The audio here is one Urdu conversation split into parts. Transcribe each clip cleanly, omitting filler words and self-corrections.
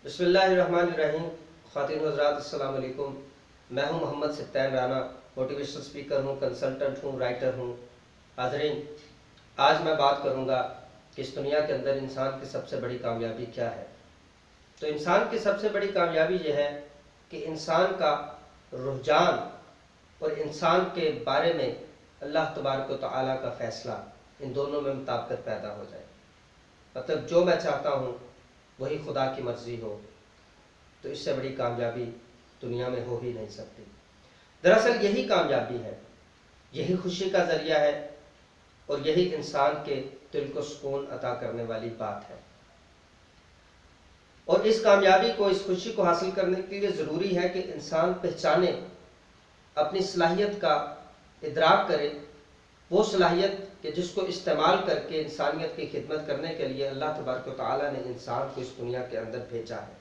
بسم اللہ الرحمن الرحیم۔ خواتین و حضرات السلام علیکم۔ میں ہوں محمد سبطین رانا، موٹیویشنل سپیکر ہوں، کنسلٹنٹ ہوں، رائٹر ہوں۔ حاضرین، آج میں بات کروں گا کہ اس دنیا کے اندر انسان کی سب سے بڑی کامیابی کیا ہے۔ تو انسان کی سب سے بڑی کامیابی یہ ہے کہ انسان کا رجحان اور انسان کے بارے میں اللہ تبارک و تعالیٰ کا فیصلہ، ان دونوں میں مطابقت پیدا ہو جائے۔ مطلب جو میں چاہتا ہوں وہی خدا کی مرضی ہو، تو اس سے بڑی کامیابی دنیا میں ہو ہی نہیں سکتی۔ دراصل یہی کامیابی ہے، یہی خوشی کا ذریعہ ہے، اور یہی انسان کے دل کو سکون عطا کرنے والی بات ہے۔ اور اس کامیابی کو، اس خوشی کو حاصل کرنے کے لیے ضروری ہے کہ انسان پہچانے، اپنی صلاحیت کا ادراک کرے، وہ صلاحیت کہ جس کو استعمال کر کے انسانیت کی خدمت کرنے کے لیے اللہ تبارک و تعالیٰ نے انسان کو اس دنیا کے اندر بھیجا ہے۔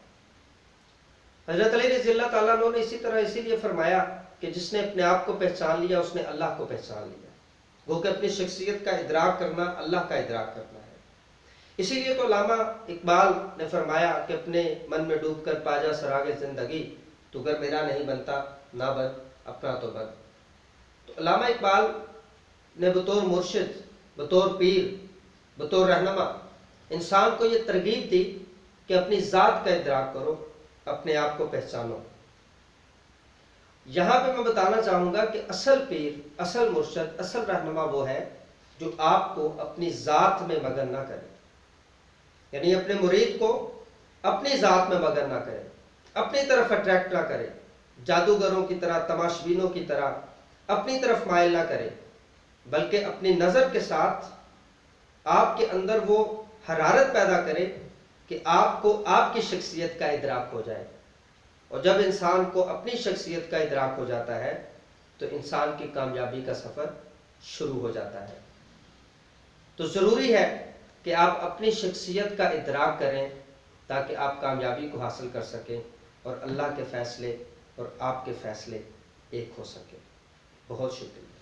حضرت علی رضی اللہ تعالیٰ عنہ نے اسی لیے فرمایا کہ جس نے اپنے آپ کو پہچان لیا اس نے اللہ کو پہچان لیا۔ وہ کہ اپنی شخصیت کا ادراک کرنا اللہ کا ادراک کرنا ہے۔ اسی لیے تو علامہ اقبال نے فرمایا کہ اپنے من میں ڈوب کر پا جا سراغ زندگی، تو گر میرا نہیں بنتا نہ بن اپنا تو بن۔ تو علامہ اقبال نے بطور مرشد، بطور پیر، بطور رہنما انسان کو یہ ترغیب دی کہ اپنی ذات کا ادراک کرو، اپنے آپ کو پہچانو۔ یہاں پہ میں بتانا چاہوں گا کہ اصل پیر، اصل مرشد، اصل رہنما وہ ہے جو آپ کو اپنی ذات میں مگن نہ کرے، یعنی اپنے مرید کو اپنی ذات میں مگن نہ کرے، اپنی طرف اٹریکٹ نہ کرے، جادوگروں کی طرح، تماشبینوں کی طرح اپنی طرف مائل نہ کرے، بلکہ اپنی نظر کے ساتھ آپ کے اندر وہ حرارت پیدا کرے کہ آپ کو آپ کی شخصیت کا ادراک ہو جائے۔ اور جب انسان کو اپنی شخصیت کا ادراک ہو جاتا ہے تو انسان کی کامیابی کا سفر شروع ہو جاتا ہے۔ تو ضروری ہے کہ آپ اپنی شخصیت کا ادراک کریں تاکہ آپ کامیابی کو حاصل کر سکیں اور اللہ کے فیصلے اور آپ کے فیصلے ایک ہو سکیں۔ بہت شکریہ۔